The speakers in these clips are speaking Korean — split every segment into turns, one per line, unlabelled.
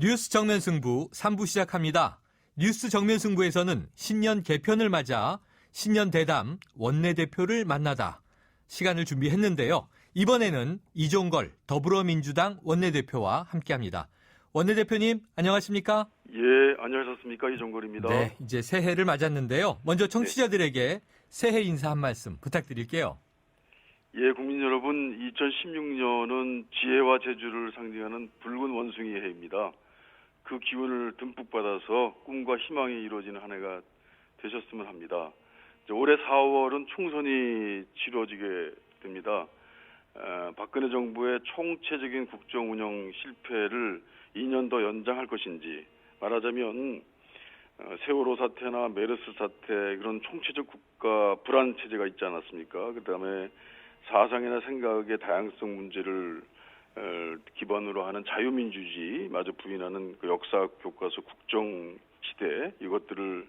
뉴스 정면 승부 3부 시작합니다. 뉴스 정면 승부에서는 신년 개편을 맞아 신년 대담 원내대표를 만나다 시간을 준비했는데요. 이번에는 이종걸 더불어민주당 원내대표와 함께합니다. 원내대표님 안녕하십니까?
예, 안녕하셨습니까? 이종걸입니다.
네, 이제 새해를 맞았는데요. 먼저 청취자들에게 새해 인사 한 말씀 부탁드릴게요.
예, 국민 여러분, 2016년은 지혜와 재주를 상징하는 붉은 원숭이 해입니다. 그 기운을 듬뿍 받아서 꿈과 희망이 이루어지는 한 해가 되셨으면 합니다. 올해 4월은 총선이 치러지게 됩니다. 박근혜 정부의 총체적인 국정 운영 실패를 2년 더 연장할 것인지, 말하자면 세월호 사태나 메르스 사태 그런 총체적 국가 불안 체제가 있지 않았습니까? 그다음에 사상이나 생각의 다양성 문제를 기반으로 하는 자유민주주의마저 부인하는 그 역사 교과서 국정 시대 이것들을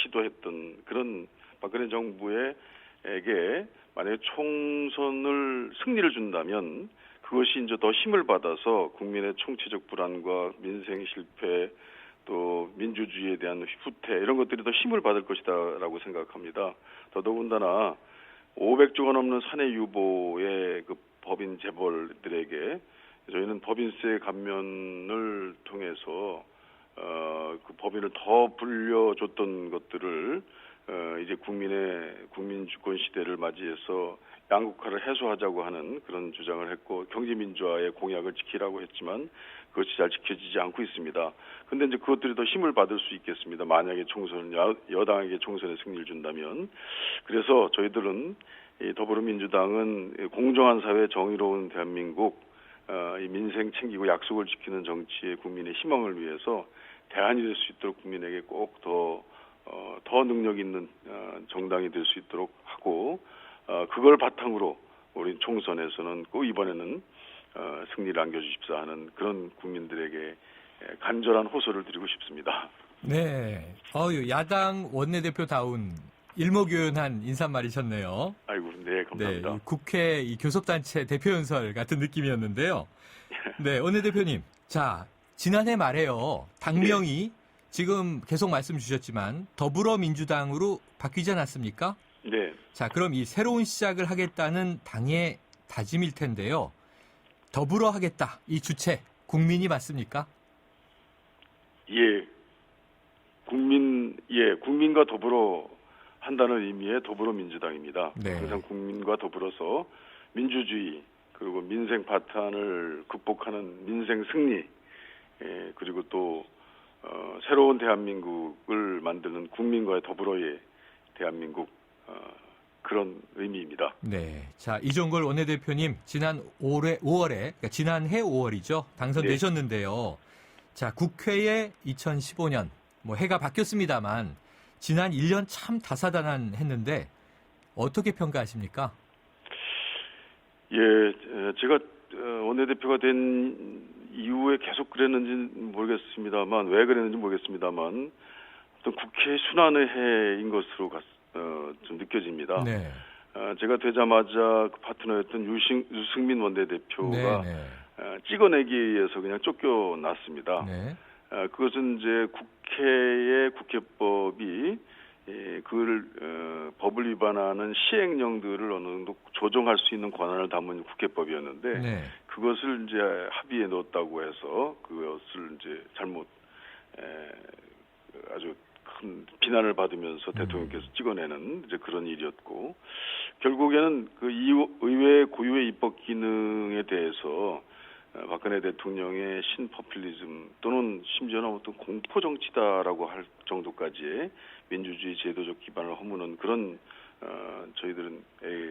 시도했던 그런 박근혜 정부에게 만약에 총선을 승리를 준다면 그것이 이제 더 힘을 받아서 국민의 총체적 불안과 민생 실패 또 민주주의에 대한 후퇴 이런 것들이 더 힘을 받을 것이다라고 생각합니다. 더더군다나 500조가 넘는 사내 유보의 그 법인 재벌들에게 저희는 법인세 감면을 통해서 그 법인을 더 불려줬던 것들을 이제 국민 주권 시대를 맞이해서 양극화를 해소하자고 하는 그런 주장을 했고 경제민주화의 공약을 지키라고 했지만 그것이 잘 지켜지지 않고 있습니다. 그런데 이제 그것들이 더 힘을 받을 수 있겠습니다. 만약에 여당에게 총선에 승리를 준다면. 그래서 저희들은 이 더불어민주당은 공정한 사회, 정의로운 대한민국, 이 민생 챙기고 약속을 지키는 정치의 국민의 희망을 위해서 대안이 될 수 있도록 국민에게 꼭 더 능력 있는 정당이 될 수 있도록 하고 그걸 바탕으로 우리 총선에서는 꼭 이번에는 승리를 안겨주십사 하는 그런 국민들에게 간절한 호소를 드리고 싶습니다.
네, 야당 원내대표다운 일목요연한 인사말이셨네요.
아이고, 네, 감사합니다.
네, 국회 이 교섭단체 대표연설 같은 느낌이었는데요. 네, 원내대표님, 자 지난해 말에요 당명이 지금 계속 말씀 주셨지만 더불어민주당으로 바뀌지 않았습니까?
네.
자, 그럼 이 새로운 시작을 하겠다는 당의 다짐일 텐데요. 더불어 하겠다 이 주체 국민이 맞습니까?
예, 국민과 더불어 한다는 의미의 더불어민주당입니다.
네.
항상 국민과 더불어서 민주주의 그리고 민생 바탄을 극복하는 민생 승리 그리고 또 새로운 대한민국을 만드는 국민과의 더불어의 대한민국 그런 의미입니다.
네, 자 이종걸 원내대표님 지난 올해 5월에 그러니까 지난해 5월이죠 당선되셨는데요. 자 국회에 2015년 뭐 해가 바뀌었습니다만 지난 1년 참 다사다난했는데 어떻게 평가하십니까?
예, 제가 원내대표가 된 이후에 계속 그랬는지 모르겠습니다만 왜 그랬는지 모르겠습니다만 어떤 국회 순환의 해인 것으로 좀 느껴집니다.
네.
제가 되자마자 그 파트너였던 유승민 원내대표가 찍어내기에 의해서 그냥 쫓겨났습니다.
네.
그것은 이제 국회의 국회법이 법을 위반하는 시행령들을 어느 정도 조정할 수 있는 권한을 담은 국회법이었는데
네.
그것을 이제 합의에 넣었다고 해서 그것을 이제 잘못 아주 큰 비난을 받으면서 대통령께서 찍어내는 이제 그런 일이었고 결국에는 그 의회 고유의 입법 기능에 대해서 박근혜 대통령의 신포퓰리즘 또는 심지어는 어떤 공포 정치다라고 할 정도까지의 민주주의 제도적 기반을 허무는 그런 저희들은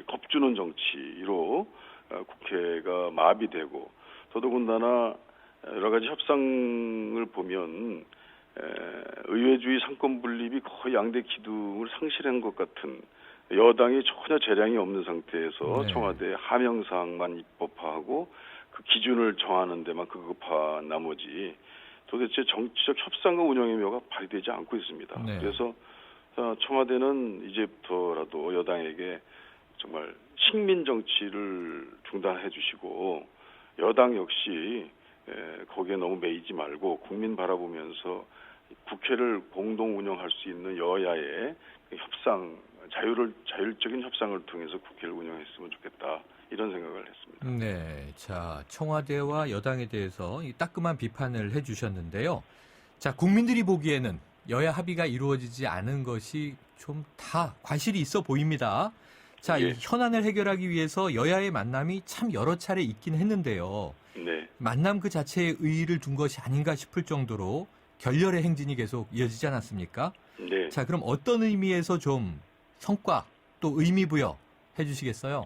겁주는 정치로 국회가 마비되고 더더군다나 여러 가지 협상을 보면 의회주의 상권 분립이 거의 양대 기둥을 상실한 것 같은 여당이 전혀 재량이 없는 상태에서 청와대 하명사항만 입법화하고 그 기준을 정하는 데만 급급한 나머지 도대체 정치적 협상과 운영의 묘가 발휘되지 않고 있습니다. 그래서 청와대는 이제부터라도 여당에게 정말 식민 정치를 중단해 주시고 여당 역시 거기에 너무 매이지 말고 국민 바라보면서 국회를 공동 운영할 수 있는 여야의 협상, 자율적인 협상을 통해서 국회를 운영했으면 좋겠다. 이런 생각을 했습니다.
네. 자, 청와대와 여당에 대해서 이 따끔한 비판을 해주셨는데요. 자, 국민들이 보기에는 여야 합의가 이루어지지 않은 것이 좀 다 과실이 있어 보입니다. 자,
예.
이 현안을 해결하기 위해서 여야의 만남이 참 여러 차례 있긴 했는데요.
네.
만남 그 자체에 의의를 둔 것이 아닌가 싶을 정도로 결렬의 행진이 계속 이어지지 않았습니까?
네.
자, 그럼 어떤 의미에서 좀 성과 또 의미 부여 해주시겠어요?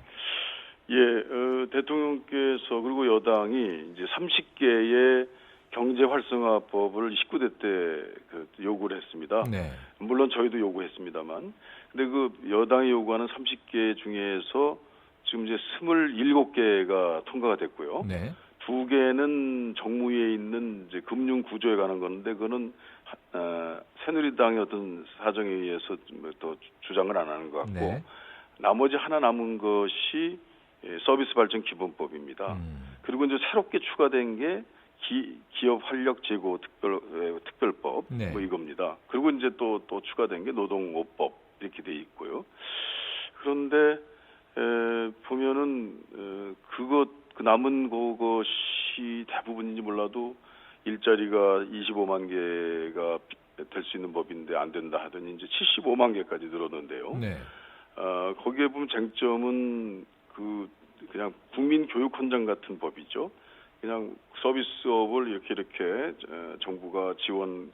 대통령께서 그리고 여당이 이제 30개의 경제 활성화법을 19대 때 요구를 했습니다.
네.
물론 저희도 요구했습니다만, 근데 그 여당이 요구하는 30개 중에서 지금 이제 27개가 통과가 됐고요.
네.
2개는 정무위에 있는 이제 금융 구조에 관한 건데, 그거는 새누리당의 어떤 사정에 의해서 더 주장을 안 하는 것 같고,
네.
나머지 하나 남은 것이 서비스 발전 기본법입니다. 그리고 이제 새롭게 추가된 게 기업 활력 제고 특별법
네.
뭐 이겁니다. 그리고 이제 또 추가된 게 노동오법 이렇게 돼 있고요. 그런데 보면은 그 남은 그것이 대부분인지 몰라도 일자리가 25만 개가 될 수 있는 법인데 안 된다 하더니 이제 75만 개까지 늘었는데요.
네.
거기에 보면 쟁점은 그냥 국민 교육 헌장 같은 법이죠. 그냥 서비스업을 이렇게 정부가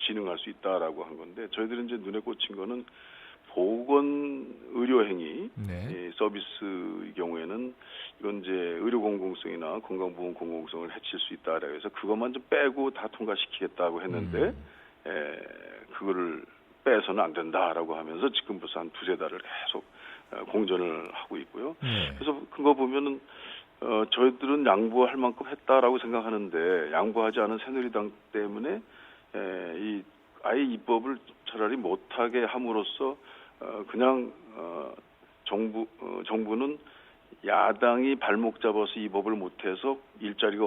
진흥할 수 있다라고 한 건데, 저희들은 이제 눈에 꽂힌 거는 보건 의료 행위
네.
서비스의 경우에는 이건 이제 의료 공공성이나 건강보험 공공성을 해칠 수 있다라고 해서 그것만 좀 빼고 다 통과시키겠다고 했는데 그거를 빼서는 안 된다라고 하면서 지금 벌써 한 두세 달을 계속 공전을 하고 있고요.
네.
그래서 그거 보면은 저희들은 양보할 만큼 했다라고 생각하는데, 양보하지 않은 새누리당 때문에 아예 입법을 차라리 못하게 함으로써 그냥 정부는 야당이 발목 잡아서 이 법을 못해서 일자리가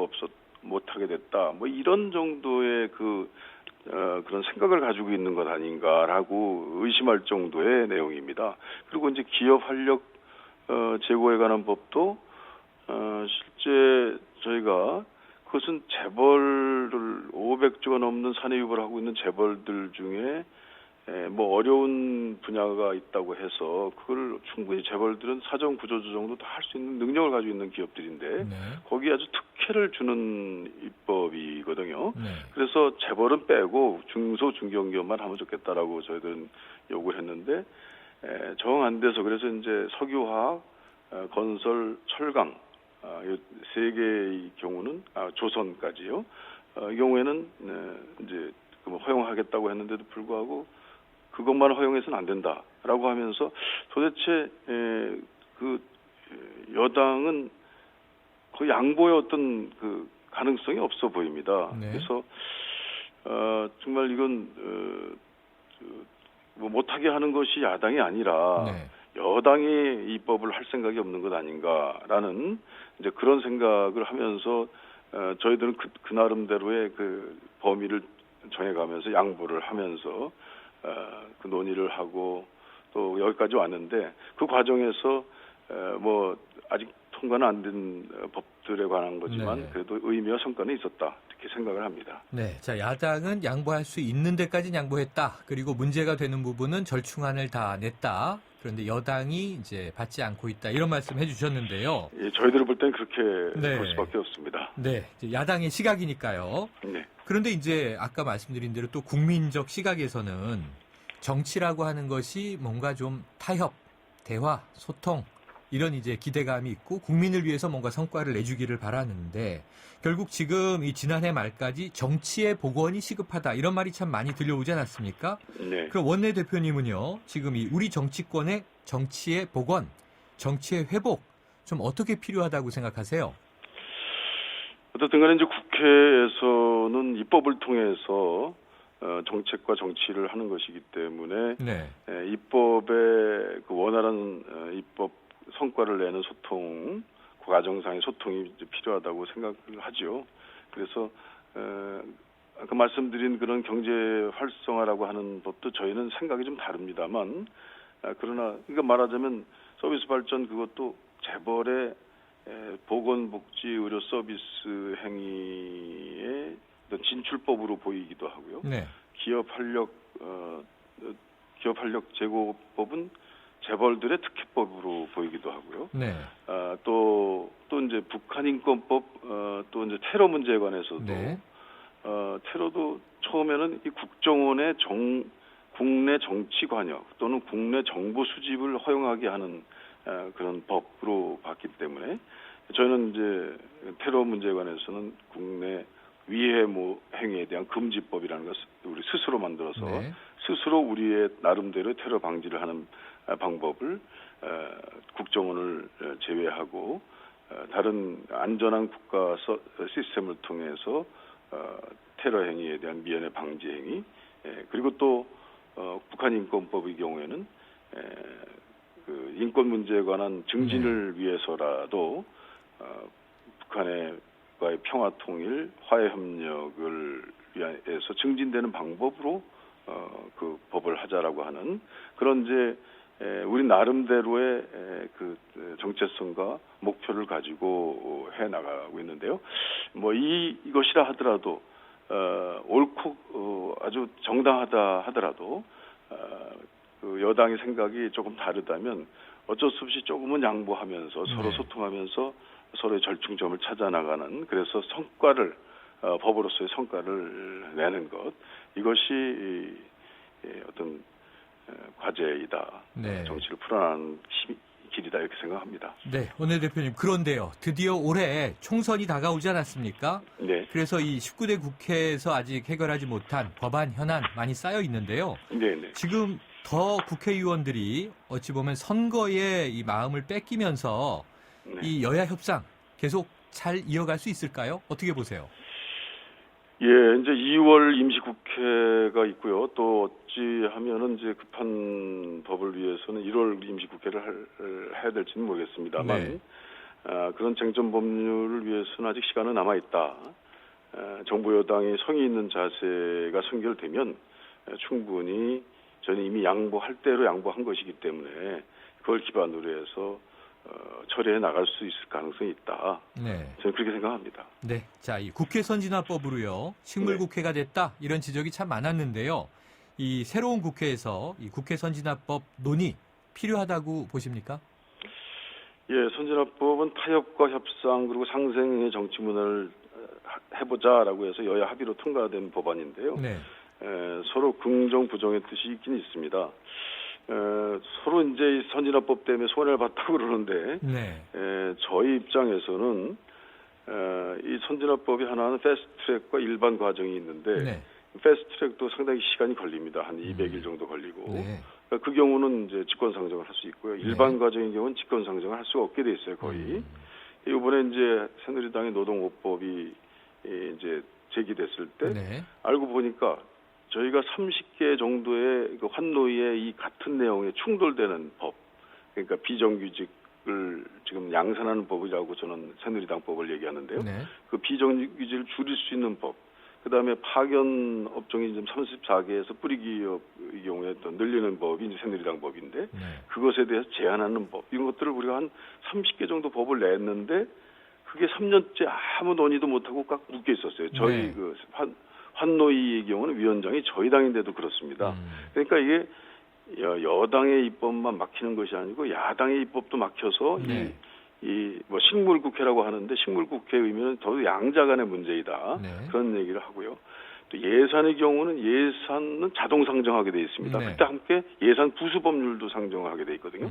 못하게 됐다. 뭐 이런 정도의 그런 생각을 가지고 있는 것 아닌가라고 의심할 정도의 내용입니다. 그리고 이제 기업 활력 제고에 관한 법도 실제 저희가 그것은 재벌을 500조가 넘는 산해유보를 하고 있는 재벌들 중에 뭐 어려운 분야가 있다고 해서 그걸 충분히 재벌들은 사정 구조조정도 다 할 수 있는 능력을 가지고 있는 기업들인데
네.
거기에 아주 특혜를 주는 입법이거든요.
네.
그래서 재벌은 빼고 중소 중견기업만 하면 좋겠다라고 저희들은 요구를 했는데 정 안 돼서, 그래서 이제 석유화학, 건설, 철강 이 세 개의 경우는 조선까지요. 이 경우에는 이제 허용하겠다고 했는데도 불구하고 그것만 허용해서는 안 된다라고 하면서 도대체 여당은 그 양보의 어떤 가능성이 없어 보입니다.
네.
그래서 정말 이건 못하게 하는 것이 야당이 아니라
네.
여당이 입법을 할 생각이 없는 것 아닌가라는 이제 그런 생각을 하면서 저희들은 그 나름대로의 범위를 정해가면서 양보를 하면서 그 논의를 하고 또 여기까지 왔는데, 그 과정에서 뭐 아직 통과는 안 된 법들에 관한 거지만
네.
그래도 의미와 성과는 있었다, 이렇게 생각을 합니다.
네. 자, 야당은 양보할 수 있는 데까지는 양보했다. 그리고 문제가 되는 부분은 절충안을 다 냈다. 그런데 여당이 이제 받지 않고 있다. 이런 말씀 해주셨는데요.
예, 저희들을 볼 땐 그렇게
네.
볼 수밖에 없습니다.
네. 이제 야당의 시각이니까요.
네.
그런데 이제 아까 말씀드린 대로 또 국민적 시각에서는 정치라고 하는 것이 뭔가 좀 타협, 대화, 소통 이런 이제 기대감이 있고 국민을 위해서 뭔가 성과를 내주기를 바라는데, 결국 지금 이 지난해 말까지 정치의 복원이 시급하다 이런 말이 참 많이 들려오지 않았습니까?
네.
그럼 원내대표님은요, 지금 이 우리 정치권의 정치의 복원, 정치의 회복 좀 어떻게 필요하다고 생각하세요?
어쨌든 간에 이제 국회에서는 입법을 통해서 정책과 정치를 하는 것이기 때문에
네.
입법의 원활한 입법 성과를 내는 소통, 과정상의 소통이 이제 필요하다고 생각을 하죠. 그래서 아까 말씀드린 그런 경제 활성화라고 하는 법도 저희는 생각이 좀 다릅니다만, 그러나 그러니까 말하자면 서비스 발전 그것도 재벌의 보건복지 의료 서비스 행위의 어떤 진출법으로 보이기도 하고요.
네.
기업 활력 제고법은 재벌들의 특혜법으로 보이기도 하고요.
네.
또 이제 북한 인권법, 또 이제 테러 문제에 관해서도
네.
테러도 처음에는 이 국정원의 국내 정치 관여 또는 국내 정보 수집을 허용하게 하는 그런 법으로 봤기 때문에 저희는 이제 테러 문제에 관해서는 국내 위해 행위에 대한 금지법이라는 것을 우리 스스로 만들어서
네.
스스로 우리의 나름대로 테러 방지를 하는 방법을 국정원을 제외하고 다른 안전한 국가 시스템을 통해서 테러 행위에 대한 미연의 방지 행위, 그리고 또 북한 인권법의 경우에는 그 인권 문제에 관한 증진을 위해서라도 북한과의 평화 통일, 화해 협력을 위해서 증진되는 방법으로 그 법을 하자라고 하는 그런 이제 우리 나름대로의 그 정체성과 목표를 가지고 해 나가고 있는데요. 뭐 이것이라 하더라도 옳고 아주 정당하다 하더라도 그 여당의 생각이 조금 다르다면 어쩔 수 없이 조금은 양보하면서 서로 소통하면서 서로의 절충점을 찾아 나가는, 그래서 성과를 법으로서의 성과를 내는 것, 이것이 어떤 과제이다.
네.
정치를 풀어나가는 길이다 이렇게 생각합니다.
네, 원내대표님, 그런데요. 드디어 올해 총선이 다가오지 않았습니까?
네.
그래서 이 19대 국회에서 아직 해결하지 못한 법안 현안 많이 쌓여 있는데요.
네.
지금 더 국회의원들이 어찌 보면 선거에 이 마음을 뺏기면서
네.
이 여야 협상 계속 잘 이어갈 수 있을까요? 어떻게 보세요?
예, 이제 2월 임시국회가 있고요. 또 어찌 하면은 이제 급한 법을 위해서는 1월 임시국회를 해야 될지는 모르겠습니다만,
네.
그런 쟁점 법률을 위해서는 아직 시간은 남아 있다. 정부 여당이 성의 있는 자세가 선결되면 충분히 저는 이미 양보할 대로 양보한 것이기 때문에 그걸 기반으로 해서 처리해 나갈 수 있을 가능성이 있다.
네.
저는 그렇게 생각합니다.
네. 자, 이 국회 선진화법으로요. 식물국회가 됐다. 이런 지적이 참 많았는데요. 이 새로운 국회에서 이 국회 선진화법 논의 필요하다고 보십니까?
예, 선진화법은 타협과 협상 그리고 상생의 정치 문화를 해보자라고 해서 여야 합의로 통과된 법안인데요.
네.
서로 긍정 부정의 뜻이 있긴 있습니다. 서로 이제 이 선진화법 때문에 손해를 봤다고 그러는데,
네.
저희 입장에서는 이 선진화법이 하나는 패스트트랙과 일반 과정이 있는데,
네.
패스트트랙도 상당히 시간이 걸립니다. 한 200일 정도 걸리고.
네.
그 경우는 이제 직권상정을 할 수 있고요. 일반 과정의 경우는 직권상정을 할 수가 없게 돼 있어요, 거의. 이번에 이제 새누리당의 노동법이 이제 제기됐을 때
네.
알고 보니까 저희가 30개 정도의 그 환노위의 이 같은 내용에 충돌되는 법, 그러니까 비정규직을 지금 양산하는 법이라고 저는 새누리당 법을 얘기하는데요.
네.
그 비정규직을 줄일 수 있는 법, 그 다음에 파견 업종이 지금 34개에서 뿌리기업의 경우에 또 늘리는 법이 이제 새누리당 법인데,
네.
그것에 대해서 제한하는 법, 이런 것들을 우리가 한 30개 정도 법을 냈는데 그게 3년째 아무 논의도 못하고 꽉 묶여 있었어요. 저희
네.
그 환노위의 경우는 위원장이 저희 당인데도 그렇습니다. 그러니까 이게 여당의 입법만 막히는 것이 아니고 야당의 입법도 막혀서
네.
이 뭐 식물국회라고 하는데 식물국회의 의미는 더 양자간의 문제이다.
네.
그런 얘기를 하고요. 또 예산의 경우는 예산은 자동 상정하게 돼 있습니다.
네.
그때 함께 예산 부수 법률도 상정하게 돼 있거든요.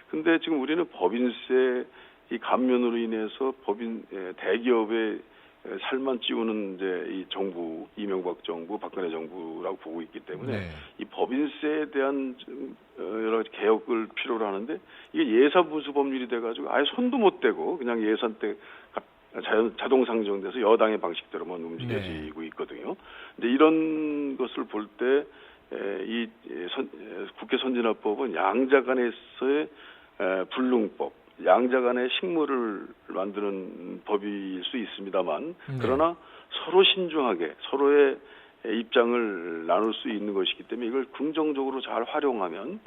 근데 지금 우리는 법인세 이 감면으로 인해서 대기업의 살만 찌우는 이제 이 정부, 이명박 정부, 박근혜 정부라고 보고 있기 때문에
네.
이 법인세에 대한 여러 가지 개혁을 필요로 하는데 이게 예산 부수 법률이 돼가지고 아예 손도 못 대고 그냥 예산 때 자동 상정돼서 여당의 방식대로만 움직여지고 있거든요. 근데 이런 것을 볼 때 이 국회 선진화법은 양자 간에서의 불능법, 양자 간의 식물을 만드는 법일 수 있습니다만
네.
그러나 서로 신중하게 서로의 입장을 나눌 수 있는 것이기 때문에 이걸 긍정적으로 잘 활용하면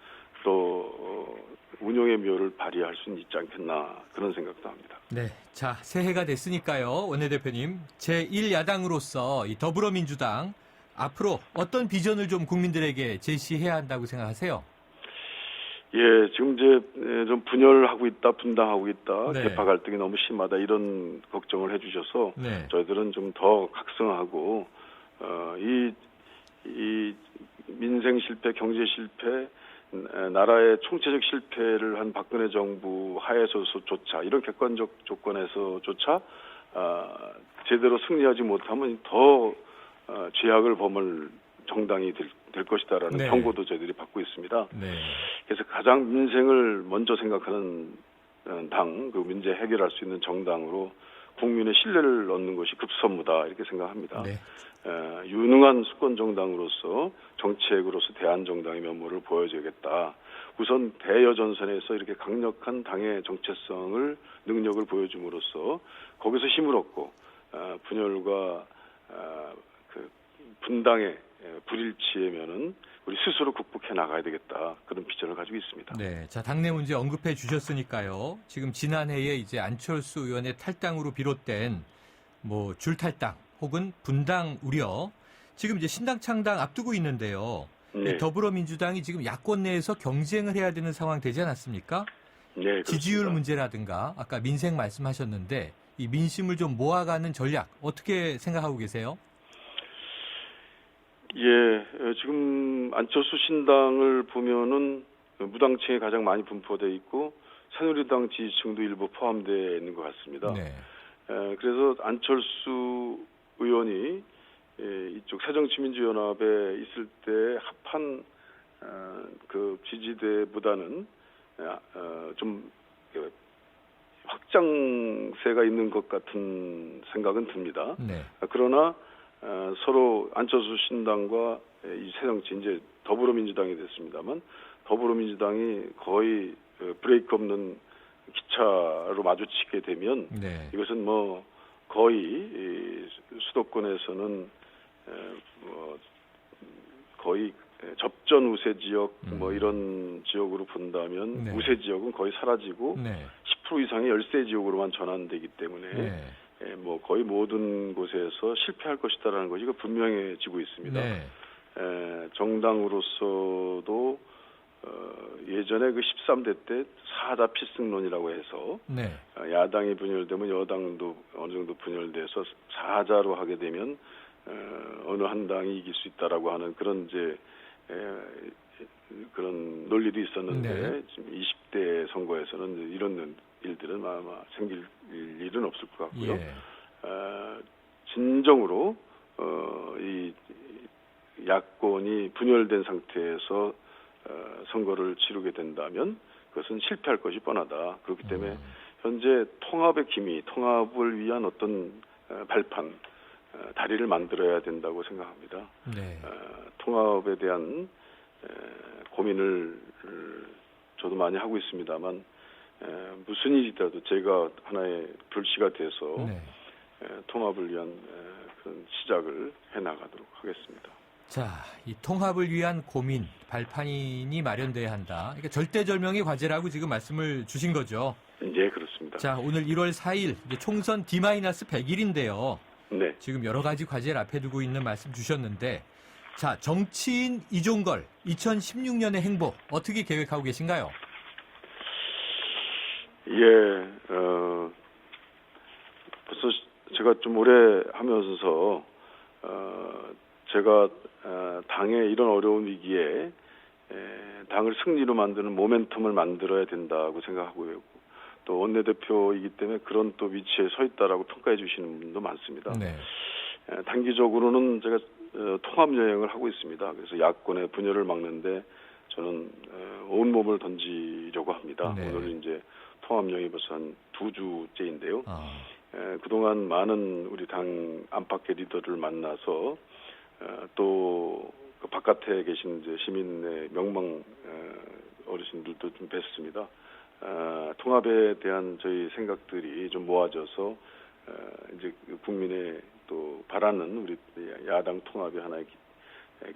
또 운용의 묘를 발휘할 수는 있지 않겠나 그런 생각도 합니다.
네. 자, 새해가 됐으니까요. 원내대표님. 제1야당으로서 이 더불어민주당 앞으로 어떤 비전을 좀 국민들에게 제시해야 한다고 생각하세요?
예, 지금 이제 좀 분열하고 있다, 분당하고 있다,
네.
계파 갈등이 너무 심하다 이런 걱정을 해주셔서
네.
저희들은 좀 더 각성하고 이 민생 실패, 경제 실패, 나라의 총체적 실패를 한 박근혜 정부 하에서조차 이런 객관적 조건에서조차 제대로 승리하지 못하면 더 죄악을 범할 정당이 될 것이다라는
네.
경고도 저희들이 받고 있습니다.
네.
그래서 가장 민생을 먼저 생각하는 당, 그 문제 해결할 수 있는 정당으로 국민의 신뢰를 얻는 것이 급선무다 이렇게 생각합니다.
네.
유능한 수권 정당으로서 정책으로서 대안정당의 면모를 보여줘야겠다. 우선 대여전선에서 이렇게 강력한 당의 정체성을 능력을 보여줌으로써 거기서 힘을 얻고 분열과 그 분당의 불일치에면은 우리 스스로 극복해 나가야 되겠다 그런 비전을 가지고 있습니다.
네. 자, 당내 문제 언급해 주셨으니까요. 지금 지난해에 이제 안철수 의원의 탈당으로 비롯된 뭐 줄탈당 혹은 분당 우려 지금 이제 신당 창당 앞두고 있는데요.
네.
더불어민주당이 지금 야권 내에서 경쟁을 해야 되는 상황 되지 않았습니까?
네, 그렇습니다.
지지율 문제라든가 아까 민생 말씀하셨는데 이 민심을 좀 모아가는 전략 어떻게 생각하고 계세요?
예, 지금 안철수 신당을 보면은 무당층에 가장 많이 분포돼 있고 새누리당 지지층도 일부 포함되어 있는 것 같습니다.
네.
그래서 안철수 의원이 이쪽 새정치민주연합에 있을 때 합한 그 지지대보다는 좀 확장세가 있는 것 같은 생각은 듭니다.
네.
그러나 서로 안철수 신당과 이 새정치 이제 더불어민주당이 됐습니다만 더불어민주당이 거의 브레이크 없는 기차로 마주치게 되면
네.
이것은 뭐 거의 수도권에서는 거의 접전 우세 지역 뭐 이런 지역으로 본다면
네.
우세 지역은 거의 사라지고
네.
10% 이상의 열세 지역으로만 전환되기 때문에
네.
뭐 거의 모든 곳에서 실패할 것이다라는 것이 분명해지고 있습니다.
네.
정당으로서도 예전에 그 13대 때 사자 필승론이라고 해서
네.
야당이 분열되면 여당도 어느 정도 분열돼서 사자로 하게 되면 어느 한 당이 이길 수 있다라고 하는 그런 이제 그런 논리도 있었는데
네.
지금 20대 선거에서는 이런 일들은 아마 생길 일은 없을 것 같고요.
예.
진정으로 이 야권이 분열된 상태에서 선거를 치르게 된다면 그것은 실패할 것이 뻔하다. 그렇기 때문에 현재 통합의 기미, 통합을 위한 어떤 발판, 다리를 만들어야 된다고 생각합니다.
네.
통합에 대한 고민을 저도 많이 하고 있습니다만 무슨 일이라도 제가 하나의 불씨가 돼서
네.
통합을 위한 그런 시작을 해나가도록 하겠습니다.
자, 이 통합을 위한 고민, 발판이 마련돼야 한다. 그러니까 절대절명의 과제라고 지금 말씀을 주신 거죠.
예, 그렇습니다.
자, 오늘 1월 4일 이제 총선 D-100일인데요.
네.
지금 여러 가지 과제를 앞에 두고 있는 말씀 주셨는데, 자, 정치인 이종걸 2016년의 행보 어떻게 계획하고 계신가요?
예, 벌써 제가 좀 오래 하면서 제가 당의 이런 어려운 위기에 당을 승리로 만드는 모멘텀을 만들어야 된다고 생각하고요. 또 원내대표이기 때문에 그런 또 위치에 서 있다라고 평가해 주시는 분도 많습니다.
네.
단기적으로는 제가 통합 여행을 하고 있습니다. 그래서 야권의 분열을 막는데 저는 온몸을 던지려고 합니다.
네.
오늘 이제 통합 여행이 벌써 한 2주째인데요.
아,
그동안 많은 우리 당 안팎의 리더를 만나서 또 그 바깥에 계신 이제 시민의 명망 어르신들도 좀 뵀습니다. 통합에 대한 저희 생각들이 좀 모아져서 이제 국민의 또 바라는 우리 야당 통합의 하나의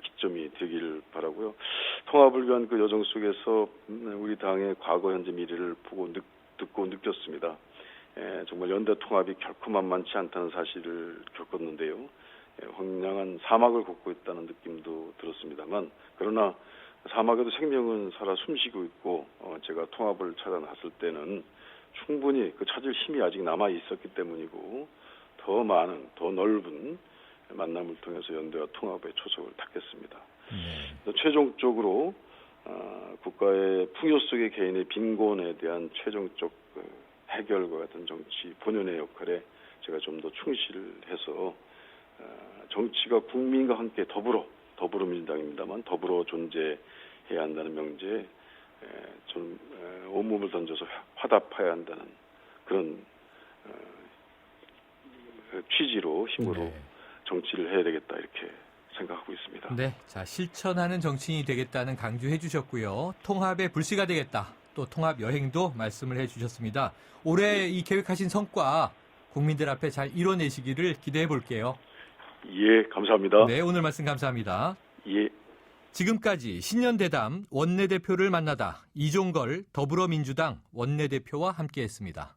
기점이 되기를 바라고요. 통합을 위한 그 여정 속에서 우리 당의 과거, 현재, 미래를 보고 듣고 느꼈습니다. 정말 연대 통합이 결코 만만치 않다는 사실을 겪었는데요. 황량한 사막을 걷고 있다는 느낌도 들었습니다만, 그러나 사막에도 생명은 살아 숨쉬고 있고, 제가 통합을 찾아 나섰을 때는 충분히 그 찾을 힘이 아직 남아 있었기 때문이고, 더 많은, 더 넓은 만남을 통해서 연대와 통합의 초석을 닦겠습니다. 최종적으로 국가의 풍요 속의 개인의 빈곤에 대한 최종적 해결과 같은 정치 본연의 역할에 제가 좀 더 충실해서 정치가 국민과 함께 더불어민주당입니다만 더불어 존재해야 한다는 명제에 좀 온몸을 던져서 화답해야 한다는 그런 취지로 힘으로
네.
정치를 해야 되겠다 이렇게 생각하고 있습니다.
네, 자 실천하는 정치인이 되겠다는 강조해 주셨고요. 통합의 불씨가 되겠다. 또 통합 여행도 말씀을 해주셨습니다. 올해 이 계획하신 성과 국민들 앞에 잘 이뤄내시기를 기대해 볼게요.
예, 감사합니다.
네, 오늘 말씀 감사합니다.
예.
지금까지 신년대담 원내대표를 만나다 이종걸 더불어민주당 원내대표와 함께했습니다.